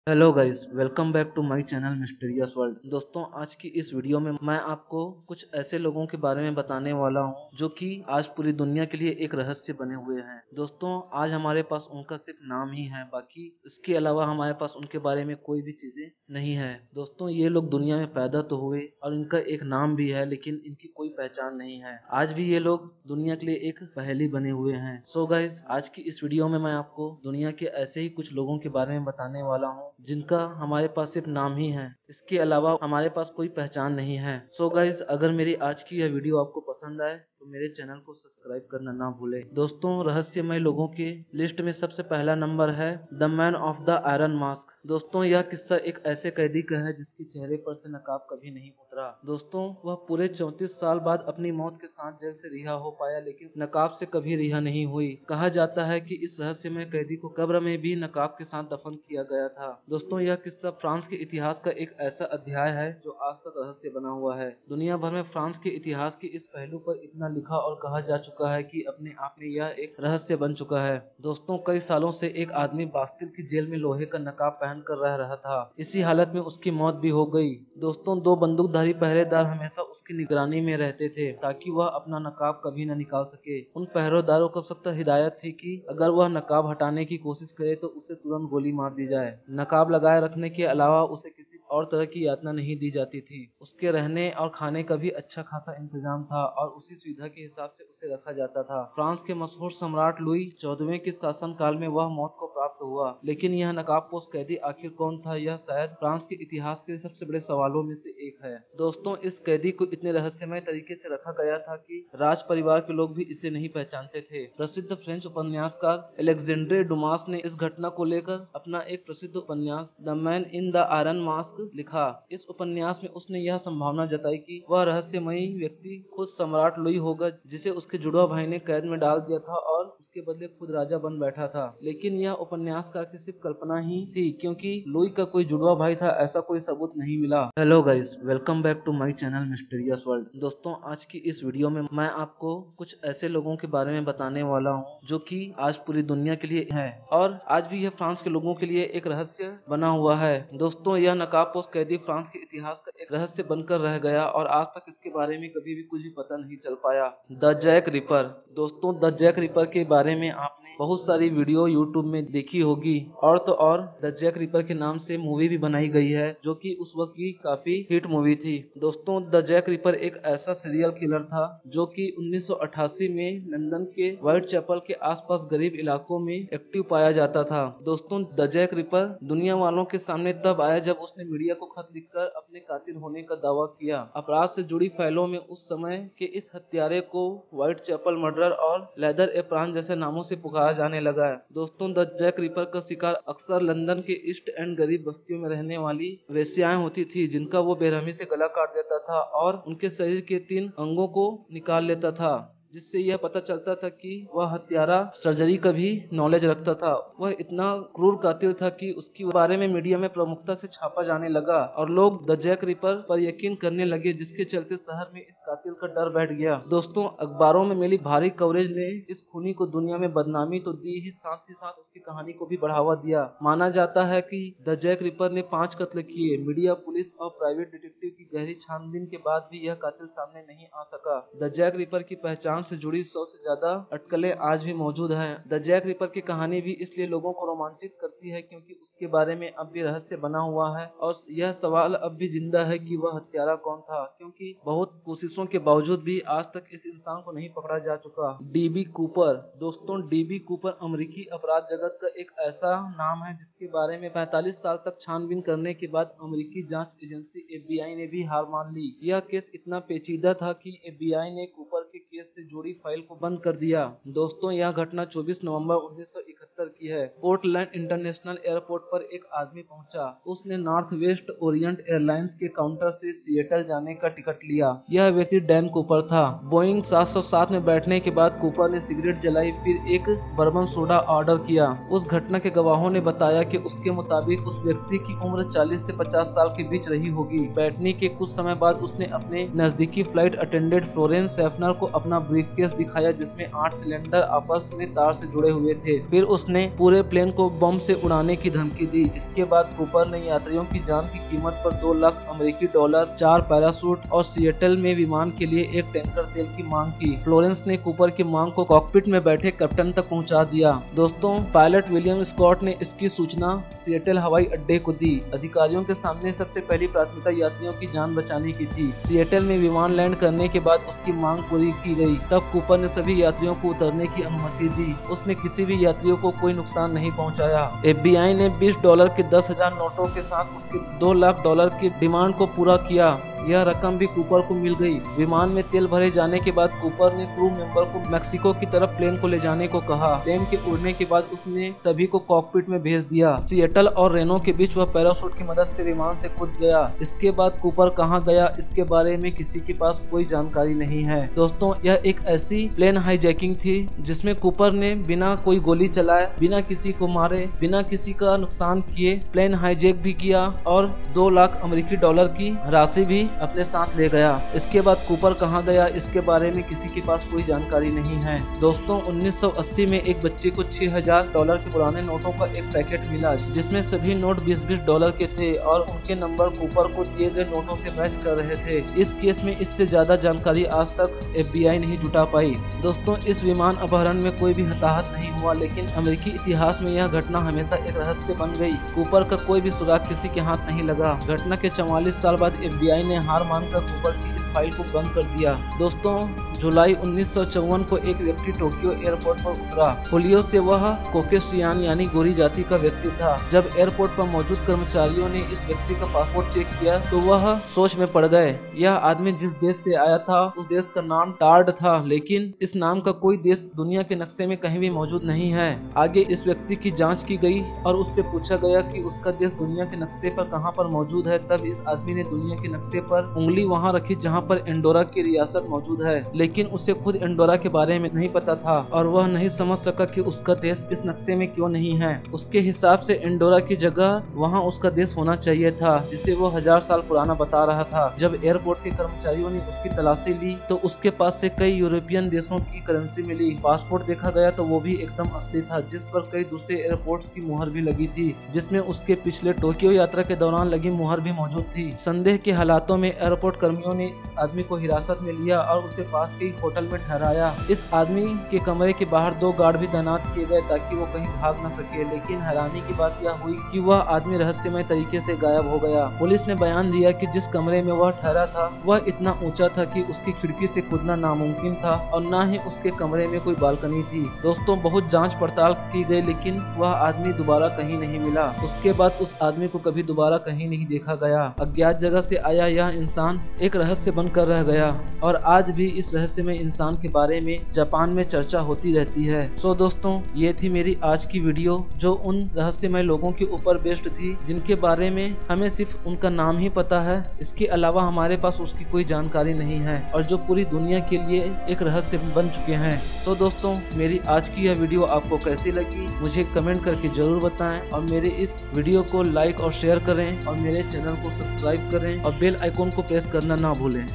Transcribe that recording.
Hello guys, welcome back to my channel Mysterious World. दोस्तों, आज की इस वीडियो में मैं आपको कुछ ऐसे लोगों के बारे में बताने वाला हूं जो कि आज पूरी दुनिया के लिए एक रहस्य बने हुए हैं। दोस्तों, आज हमारे पास उनका सिर्फ नाम ही है, बाकी इसके अलावा हमारे पास उनके बारे में कोई भी चीजें नहीं है। दोस्तों, ये लोग दुनिया में पैदा तो हुए और इनका एक नाम भी है, लेकिन इनकी कोई पहचान नहीं है। आज भी ये लोग दुनिया के लिए एक पहेली बने हुए हैं। सो गाइस, आज की इस वीडियो में मैं आपको दुनिया के ऐसे ही कुछ लोगों के बारे में बताने वाला हूँ जिनका हमारे पास सिर्फ नाम ही है, इसके अलावा हमारे पास कोई पहचान नहीं है। सो गाइज, अगर मेरी आज की यह वीडियो आपको पसंद आए तो मेरे चैनल को सब्सक्राइब करना ना भूलें। दोस्तों, रहस्यमय लोगों के लिस्ट में सबसे पहला नंबर है the man of the iron mask. दोस्तों, यह किस्सा एक ऐसे कैदी का है जिसके चेहरे पर से नकाब कभी नहीं उतरा। दोस्तों, वह पूरे 34 साल बाद अपनी मौत के साथ जेल से रिहा हो पाया, लेकिन नकाब से कभी रिहा नहीं हुई। कहा जाता है कि इस रहस्यमय कैदी को कब्र में भी नकाब के साथ दफन किया गया था। दोस्तों, यह किस्सा फ्रांस के इतिहास का एक ऐसा अध्याय है जो आज तक रहस्य बना हुआ है। दुनिया भर में फ्रांस के इतिहास के इस पहलू पर इतना लिखा और कहा जा चुका है कि अपने आप में यह एक रहस्य बन चुका है। दोस्तों, कई सालों से एक आदमी बास्तिल की जेल में लोहे का नकाब पहन कर रह रहा था। इसी हालत में उसकी मौत भी हो गई। दोस्तों, 2 बंदूकधारी पहरेदार हमेशा उसकी निगरानी में रहते थे ताकि वह अपना नकाब कभी न निकाल सके। उन पहरेदारों को सख्त हिदायत थी कि अगर वह नकाब हटाने की कोशिश करे तो उसे तुरंत गोली मार दी जाए। नकाब लगाए रखने के अलावा उसे किसी और तरह की यातना नहीं दी जाती थी। उसके रहने और खाने का भी अच्छा खासा इंतजाम था और उसी सुविधा के हिसाब से उसे रखा जाता था। फ्रांस के मशहूर सम्राट लुई 14वें के शासन काल में वह मौत को प्राप्त हुआ, लेकिन यह नकाबपोश कैदी आखिर कौन था, यह शायद फ्रांस के इतिहास के सबसे बड़े सवालों में से एक है। दोस्तों, इस कैदी को इतने रहस्यमय तरीके से रखा गया था कि राज परिवार के लोग भी इसे नहीं पहचानते थे। प्रसिद्ध फ्रेंच उपन्यासकार अलेक्जेंड्रे डुमास ने इस घटना को लेकर अपना एक प्रसिद्ध उपन्यास the man in the iron mask लिखा। इस उपन्यास में उसने यह संभावना जताई कि वह रहस्यमयी व्यक्ति खुद सम्राट लुई होगा, जिसे उसके जुड़वा भाई ने कैद में डाल दिया था और उसके बदले खुद राजा बन बैठा था। लेकिन यह उपन्यासकार की सिर्फ कल्पना ही थी, क्योंकि लुई का कोई जुड़वा भाई था ऐसा कोई सबूत नहीं मिला। Hello guys, welcome back to my channel Mysterious World. दोस्तों, आज की इस वीडियो में मैं आपको कुछ ऐसे लोगों के बारे में बताने वाला हूँ जो कि आज पूरी दुनिया के लिए है और आज भी यह फ्रांस के लोगों के लिए एक रहस्य बना हुआ है। दोस्तों, यह नकाबपोश कैदी फ्रांस के इतिहास का एक रहस्य बनकर रह गया और आज तक इसके बारे में कभी भी कुछ भी पता नहीं चल पाया। The Jack Ripper. दोस्तों, द जैक रिपर के बारे में आपने बहुत सारी वीडियो यूट्यूब में देखी होगी और तो और द जैक रिपर के नाम से मूवी भी बनाई गई है जो कि उस वक्त की काफी हिट मूवी थी। दोस्तों, द जैक रिपर एक ऐसा सीरियल किलर था जो कि 1988 में लंदन के व्हाइट चैपल के आसपास गरीब इलाकों में एक्टिव पाया जाता था। दोस्तों, द जैक रिपर दुनिया वालों के सामने तब आया जब उसने मीडिया को खत लिखकर अपने कातिल होने का दावा किया। अपराध से जुड़ी फाइलों में उस समय के इस हत्यारे को व्हाइट चैपल मर्डरर और लेदर एप्रॉन जैसे नामों से पुकारा जाने लगा है। दोस्तों, द जैक रिपर का शिकार अक्सर लंदन के ईस्ट एंड गरीब बस्तियों में रहने वाली वेश्याएं होती थी, जिनका वो बेरहमी से गला काट देता था और उनके शरीर के 3 अंगों को निकाल लेता था, जिससे यह पता चलता था कि वह हत्यारा सर्जरी का भी नॉलेज रखता था। वह इतना क्रूर कातिल था कि उसके बारे में मीडिया में प्रमुखता से छापा जाने लगा और लोग द जैक रिपर पर यकीन करने लगे, जिसके चलते शहर में इस कातिल का डर बैठ गया। दोस्तों, अखबारों में मिली भारी कवरेज ने इस खूनी को दुनिया में बदनामी तो दी ही साथ उसकी कहानी को भी बढ़ावा दिया। माना जाता है कि द जैक रिपर ने 5 कत्ल किए। मीडिया, पुलिस और प्राइवेट डिटेक्टिव की गहरी छानबीन के बाद भी यह कातिल सामने नहीं आ सका। द जैक रिपर की पहचान से जुड़ी 100 से ज्यादा अटकलें आज भी मौजूद हैं। द जैक रिपर की कहानी भी इसलिए लोगों को रोमांचित करती है क्योंकि उसके बारे में अब भी रहस्य बना हुआ है और यह सवाल अब भी जिंदा है कि वह हत्यारा कौन था, क्योंकि बहुत कोशिशों के बावजूद भी आज तक इस इंसान को नहीं पकड़ा जा चुका। DB Cooper. दोस्तों, डीबी कूपर अमेरिकी अपराध जगत का एक ऐसा नाम है जिसके बारे में 45 साल तक छानबीन करने के बाद अमेरिकी जांच एजेंसी FBI ने भी हार मान ली। यह केस इतना पेचीदा था कि FBI ने कूपर के केस से जुड़ी फाइल को बंद कर दिया। दोस्तों, यह घटना 24 नवंबर 1971 की है। पोर्टलैंड इंटरनेशनल एयरपोर्ट पर एक आदमी पहुंचा। उसने नॉर्थ वेस्ट ओरिएंट एयरलाइंस के काउंटर से सिएटल जाने का टिकट लिया। यह व्यक्ति डैन कूपर था। बोइंग 707 में बैठने के बाद कूपर ने सिगरेट जलाई, फिर एक बर्बन सोडा ऑर्डर किया। उस घटना के गवाहों ने बताया कि उसके मुताबिक उस व्यक्ति की उम्र 40 से 50 साल के बीच रही होगी। बैठने के कुछ समय बाद उसने अपने नजदीकी फ्लाइट अटेंडेंट फ्लोरेंस सेफनर को अपना ब्रीफकेस दिखाया जिसमें 8 सिलेंडर आपस में तार से जुड़े हुए थे। फिर उस उसने पूरे प्लेन को बम से उड़ाने की धमकी दी। इसके बाद कूपर ने यात्रियों की जान की कीमत पर 2 लाख अमेरिकी डॉलर, 4 पैराशूट और सिएटल में विमान के लिए एक टैंकर तेल की मांग की। फ्लोरेंस ने कूपर की मांग को कॉकपिट में बैठे कैप्टन तक पहुंचा दिया। दोस्तों, पायलट विलियम स्कॉट ने इसकी सूचना सिएटल हवाई अड्डे को दी। अधिकारियों के सामने सबसे पहली प्राथमिकता यात्रियों की जान बचाने की थी। सिएटल में विमान लैंड करने के बाद उसकी मांग पूरी की गई। तब कूपर ने सभी यात्रियों को उतरने की अनुमति दी। उसने किसी भी यात्रियों को कोई नुकसान नहीं पहुंचाया। FBI ने $20 के 10,000 नोटों के साथ उसके $2 लाख की डिमांड को पूरा किया। यह रकम भी कूपर को मिल गई। विमान में तेल भरे जाने के बाद कूपर ने क्रू मेंबर को मेक्सिको की तरफ प्लेन को ले जाने को कहा। प्लेन के उड़ने के बाद उसने सभी को कॉकपिट में भेज दिया। सिएटल और रेनो के बीच वह पैराशूट की मदद से विमान से कूद गया। इसके बाद कूपर कहां गया, इसके बारे में किसी के पास कोई जानकारी नहीं है। दोस्तों, यह एक ऐसी प्लेन हाईजैकिंग थी जिसमें कूपर ने बिना कोई गोली चलाए, बिना किसी को मारे, बिना किसी का नुकसान किए प्लेन हाईजैक भी किया और 2 लाख अमेरिकी डॉलर की राशि भी अपने साथ ले गया। इसके बाद कूपर कहां गया, इसके बारे में किसी के पास कोई जानकारी नहीं है। दोस्तों, 1980 में एक बच्चे को $6,000 के पुराने नोटों का एक पैकेट मिला जिसमें सभी नोट $20 के थे और उनके नंबर कूपर को दिए गए नोटों से मैच कर रहे थे। इस केस में इससे ज्यादा जानकारी आज तक FBI नहीं जुटा पाई। दोस्तों, इस विमान अपहरण में कोई भी हताहत नहीं हुआ, लेकिन अमेरिकी इतिहास में यह घटना हमेशा एक रहस्य बन गई। कूपर का कोई भी सुराग किसी के हाथ नहीं लगा। घटना के 44 साल बाद FBI ने हार मानकर कूपर की इस फाइल को बंद कर दिया। दोस्तों, जुलाई 1954 को एक व्यक्ति टोक्यो एयरपोर्ट पर उतरा। होलियो से वह कोकेशियान यानी गोरी जाति का व्यक्ति था। जब एयरपोर्ट पर मौजूद कर्मचारियों ने इस व्यक्ति का पासपोर्ट चेक किया तो वह सोच में पड़ गए। यह आदमी जिस देश से आया था उस देश का नाम टार्ड था, लेकिन इस नाम का कोई देश दुनिया के नक्शे में कहीं भी मौजूद नहीं है। आगे इस व्यक्ति की जांच की गई और उससे पूछा गया कि उसका देश दुनिया के नक्शे पर कहां पर मौजूद है। तब इस आदमी ने दुनिया के नक्शे पर उंगली वहां रखी जहां पर एंडोरा की रियासत मौजूद है, लेकिन उसे खुद एंडोरा के बारे में नहीं पता था और वह नहीं समझ सका कि उसका देश इस नक्शे में क्यों नहीं है। उसके हिसाब से एंडोरा की जगह वहां उसका देश होना चाहिए था, जिसे वो 1000 साल पुराना बता रहा था। जब एयरपोर्ट के कर्मचारियों ने उसकी तलाशी ली तो उसके पास से कई यूरोपियन देशों की करेंसी मिली। पासपोर्ट देखा गया तो वो भी एकदम असली था, जिस पर कई दूसरे एयरपोर्ट्स की मुहर भी लगी थी, जिसमें उसके पिछले टोक्यो यात्रा के दौरान लगी मुहर भी मौजूद थी। संदेह के हालातों में एयरपोर्ट कर्मियों ने इस आदमी को हिरासत में लिया और उसे पास के होटल में ठहराया। इस आदमी के कमरे के बाहर 2 गार्ड भी तैनात किए गए ताकि वो कहीं भाग न सके, लेकिन हैरानी की बात यह हुई कि वह आदमी रहस्यमय तरीके से गायब हो गया। पुलिस ने बयान दिया कि जिस कमरे में वह ठहरा था वह इतना ऊंचा था कि उसकी खिड़की से कूदना नामुमकिन था और न ही उसके कमरे में कोई बालकनी थी। दोस्तों, बहुत जांच पड़ताल की गई, लेकिन वह आदमी दोबारा कहीं नहीं मिला। उसके बाद उस आदमी को कभी दोबारा कहीं नहीं देखा गया। अज्ञात जगह से आया यह इंसान एक रहस्य बनकर रह गया और आज भी इस रहस्य में इंसान के बारे में जापान में चर्चा होती रहती है। सो दोस्तों, ये थी मेरी आज की वीडियो जो उन रहस्यमय लोगों के ऊपर बेस्ड थी जिनके बारे में हमें सिर्फ उनका नाम ही पता है। इसके अलावा हमारे पास उसकी कोई जानकारी नहीं है और जो पूरी दुनिया के लिए एक रहस्य बन चुके हैं। तो दोस्तों, मेरी आज की यह वीडियो आपको कैसी लगी मुझे कमेंट करके जरूर बताएं और मेरे इस वीडियो को लाइक और शेयर करें और मेरे चैनल को सब्सक्राइब करें और बेल आइकॉन को प्रेस करना ना भूलें।